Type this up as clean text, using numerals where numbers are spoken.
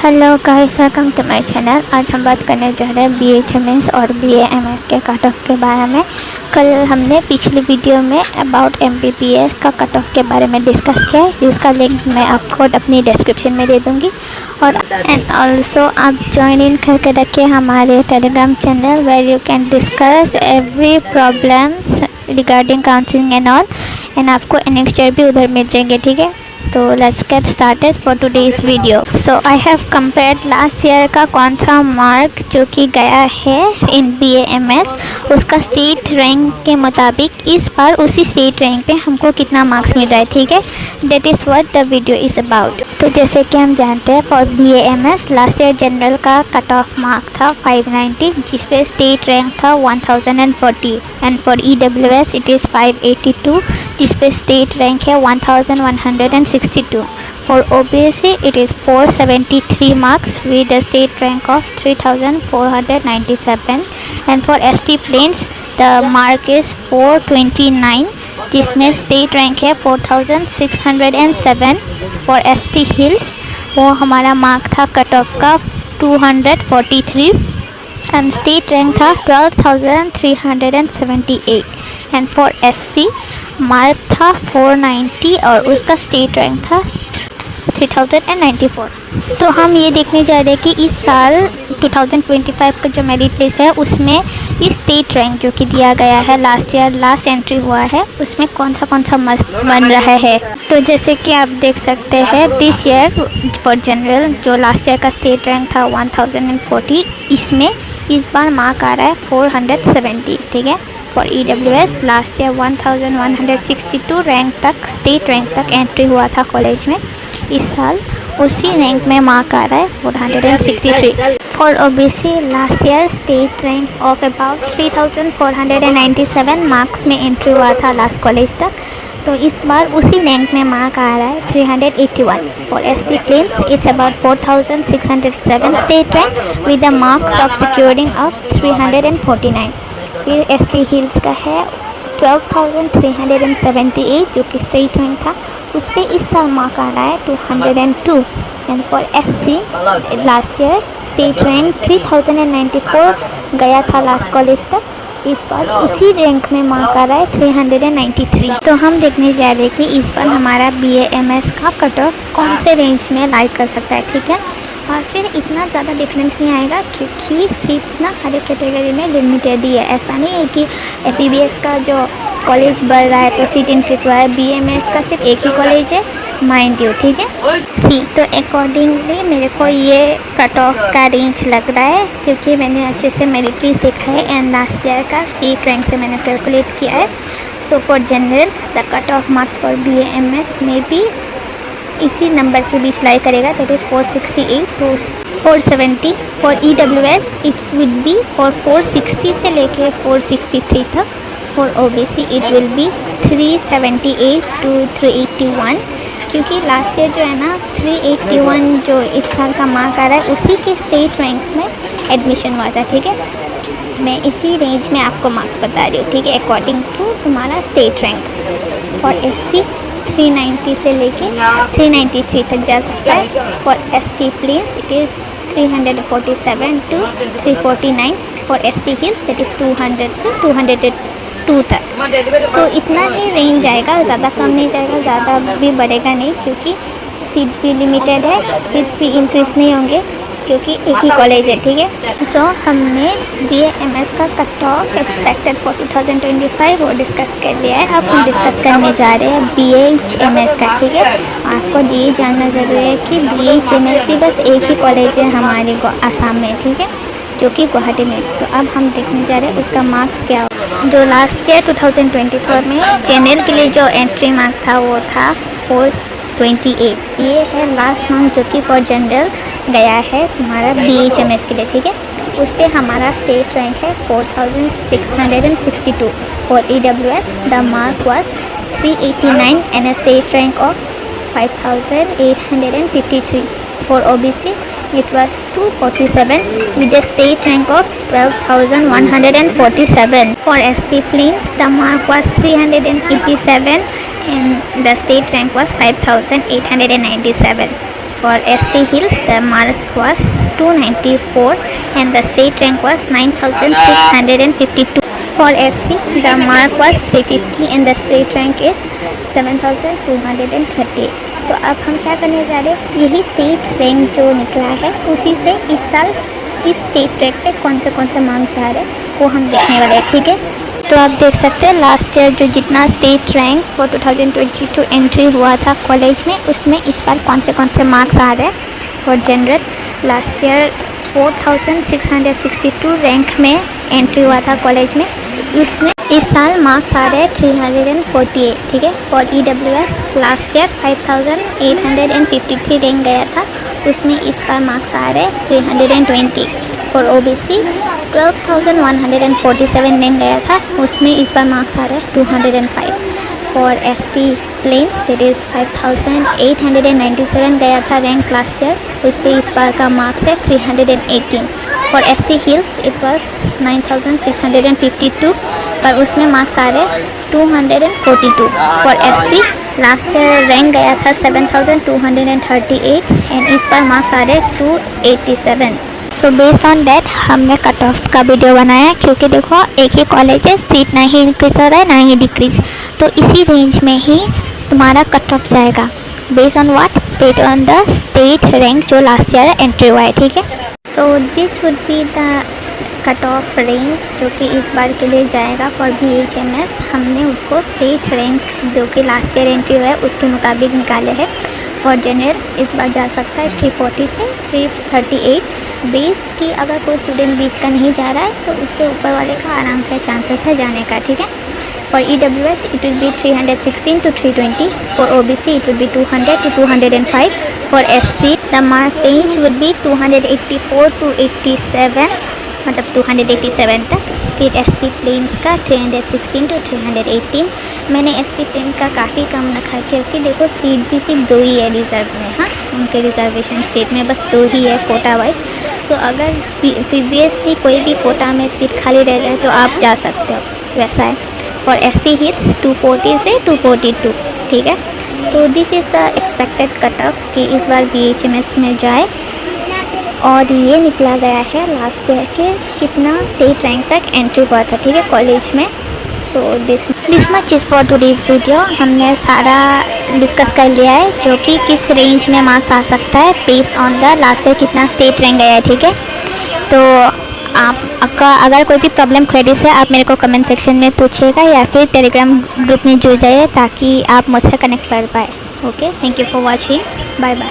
Hello guys, welcome to my channel. आज हम बात करने जा रहे हैं BHMS और BAMS के कट ऑफ के बारे में। कल हमने पिछली वीडियो में अबाउट MBBS का कट ऑफ के बारे में डिस्कस किया है, जिसका लिंक मैं आपको अपनी डिस्क्रिप्शन में दे दूंगी। और एंड ऑल्सो आप ज्वाइन इन करके रखिए हमारे Telegram channel where you can discuss every problems regarding counselling and all, and आपको लेक्चर भी उधर मिल जाएंगे, ठीक है। तो let's get started for today's video. So I have compared last year का कौन सा मार्क जो कि गया है इन BAMS, उसका स्टेट रैंक के मुताबिक इस बार उसी स्टेट रैंक पे हमको कितना मार्क्स मिल रहा है, ठीक है। That is what the video is about. तो जैसे कि हम जानते हैं for BAMS last year general का कट ऑफ मार्क था 590, जिस पे स्टेट रैंक था 1040, and for EWS it is 582, जिस पे स्टेट रैंक है 1162. For OBC it is 473 marks with a state rank of 3497, and for ST plains the mark is 429, जिसमें state rank है 4607. for ST hills वो हमारा mark था cut off का 243 and state rank था 12378, एंड फॉर SC मार्क था 490 और उसका स्टेट रैंक था 3094. तो हम ये देखने जा रहे हैं कि इस साल 2025 का जो मेरिट लिस्ट है उसमें इस स्टेट रैंक जो कि दिया गया है लास्ट ईयर लास्ट एंट्री हुआ है उसमें कौन सा बन रहा है। तो जैसे कि आप देख सकते हैं दिस ईयर फॉर जनरल जो लास्ट ईयर का स्टेट रैंक था 1040, इसमें इस बार मार्क आ रहा है 470, ठीक है। For EWS last year 1162 rank तक स्टेट रैंक तक एंट्री हुआ था कॉलेज में, इस साल उसी रैंक में मार्क आ रहा है 463. For OBC last year state rank of about 3497 marks में एंट्री हुआ था लास्ट कॉलेज तक, तो इस बार उसी रैंक में मार्क आ रहा है 381. For ST plains it's about 4607 state rank with the marks of securing of 349. फिर ST हिल्स का है 12378 जो कि स्टेट रैंक था, उस पर इस साल मार्क आ रहा है 202. And for SC last year state rank 3094 गया था लास्ट कॉलेज तक, इस बार उसी रैंक में मार्क आ रहा है 393. तो हम देखने जा रहे हैं कि इस बार हमारा BAMS का कट ऑफ कौन से रेंज में लाइक कर सकता है, ठीक है। और फिर इतना ज़्यादा डिफरेंस नहीं आएगा क्योंकि सीट्स ना हर एक कैटेगरी में लिमिटेड ही है। ऐसा नहीं है कि APBS का जो कॉलेज बढ़ रहा है तो सीट इंक्रीज हुआ है, BAMS का सिर्फ एक ही कॉलेज है, माइंड यू, ठीक है। तो अकॉर्डिंगली मेरे को ये कट ऑफ का रेंज लग रहा है क्योंकि मैंने अच्छे से मेरिट लिस्ट देखा है एंड लास्ट ईयर का स्टेट रैंक से मैंने कैलकुलेट किया है। So for general the cut off marks for BAMS में भी इसी नंबर के बीच लाई करेगा, that is 468 to 470. For EWS it will be for 460 से लेके 463 तक. For OBC it will be 378 to 381, क्योंकि लास्ट ईयर जो है ना 381 जो इस साल का मार्क आ रहा है उसी के स्टेट रैंक में एडमिशन हुआ था, ठीक है। मैं इसी रेंज में आपको मार्क्स बता रही हूँ, ठीक है, अकॉर्डिंग टू तुम्हारा स्टेट रैंक. फॉर SC 390 से लेके 393 तक जा सकता है. For ST plains it is 347 to 349. For ST hills that is 200 से 202 तक. तो इतना ही रेंज जाएगा, ज़्यादा कम नहीं जाएगा, ज़्यादा भी बढ़ेगा नहीं, क्योंकि सीट्स भी लिमिटेड है, सीट्स भी इंक्रीज नहीं होंगे क्योंकि एक ही कॉलेज है, ठीक है। सो हमने BAMS का कट ऑफ एक्सपेक्टेड फॉर 2025 वो डिस्कस कर लिया है। अब हम डिस्कस करने जा रहे हैं BHMS का, ठीक है। आपको ये जानना ज़रूरी है कि BHMS भी बस एक ही कॉलेज है हमारे आसाम में, ठीक है, जो कि गुवाहाटी में। तो अब हम देखने जा रहे हैं उसका मार्क्स क्या हो। जो लास्ट ईयर 2024 में जनरल के लिए जो एंट्री मार्क था वो था 428. ये है लास्ट मार्क जो कि फॉर जनरल गया है तुम्हारा BHMS के लिए, ठीक है। उस पर हमारा स्टेट रैंक है 4662. For EWS the mark was 389 and a state rank of 5853. For OBC it was 247 with a state rank of 12,147. For ST plains the mark was 387 and the state rank was 5,897. For ST Hills, the mark was 294 and the state rank was 9652. For SC, the mark was 350 and the state rank is 7230. तो अब हम क्या करने जा रहे हैं, यही state rank जो निकला है उसी से इस साल इस स्टेट रैंक पे कौन से मार्क्स जा रहे हैं वो हम देखने वाले हैं, ठीक है। तो आप देख सकते हैं लास्ट ईयर जो जितना स्टेट रैंक फॉर 2022 एंट्री हुआ था कॉलेज में, उसमें इस बार कौन से मार्क्स आ रहे हैं। For general last year 4662 rank में एंट्री हुआ था कॉलेज में, इसमें इस साल मार्क्स आ रहे हैं 348, ठीक है। For EWS last year 5853 rank गया था, उसमें इस बार मार्क्स आ रहे हैं 320। फॉर OBC 12,147 रैंक गया था, उसमें इस बार मार्क्स आ रहे हैं 205। For ST plains that is 5897 गया था रैंक लास्ट ईयर, उस पर इस बार का मार्क्स है 318। For ST hills it was 9652 पर उसमें मार्क्स आ रहे 242। For SC last year rank गया था 7238 एंड इस बार मार्क्स आ रहे 287। सो बेस्ड ऑन डैट हमने कट ऑफ का वीडियो बनाया, क्योंकि देखो एक ही कॉलेज है, सीट ना ही इंक्रीज हो रहा है ना ही डिक्रीज, तो इसी रेंज में ही तुम्हारा कट ऑफ जाएगा based on what, based on the state rank जो लास्ट ईयर एंट्री हुआ है, ठीक है। So this would be the cut of range जो कि इस बार के लिए जाएगा फॉर BHMS। हमने उसको स्टेट रैंक जो कि लास्ट ईयर एंट्री हुआ है उसके मुताबिक निकाले हैं। फॉर जनरल इस बार जा सकता है 340 से 338 बेस्ड की, अगर कोई स्टूडेंट बीच का नहीं जा रहा है तो उससे ऊपर वाले का आराम से चांसेस है जाने का, ठीक है। For EWS it will B 316 to 320। For OBC it will B 200 to 205। For SC the mark range would be 284 to 87, मतलब 287 तक। फिर ST प्लेन्स का 316 to 318। मैंने ST प्लेन्स का काफ़ी कम रखा है क्योंकि देखो सीट भी सिर्फ 2 ही है रिज़र्व में, हाँ उनके रिजर्वेशन सीट में बस 2 ही है कोटा वाइज। तो अगर प्रीवियसली कोई भी कोटा में सीट खाली रह जाए तो आप जा सकते हो, वैसा है। फॉर ST हिल्स 240 से 242, ठीक है। So this is the expected cut off कि इस बार BHMS में जाए, और ये निकला गया है लास्ट ईयर के कितना स्टेट रैंक तक एंट्री हुआ था, ठीक है, कॉलेज में। So this much is for today's video. हमने सारा डिस्कस कर लिया है जो कि किस रेंज में मार्क्स आ सकता है based on the last year कितना स्टेट रैंक गया है, ठीक है। तो आपका अगर कोई भी प्रॉब्लम क्वेरीज है आप मेरे को कमेंट सेक्शन में पूछिएगा या फिर टेलीग्राम ग्रुप में जुड़ जाइए ताकि आप मुझसे कनेक्ट कर पाए। Okay, thank you for watching, bye bye.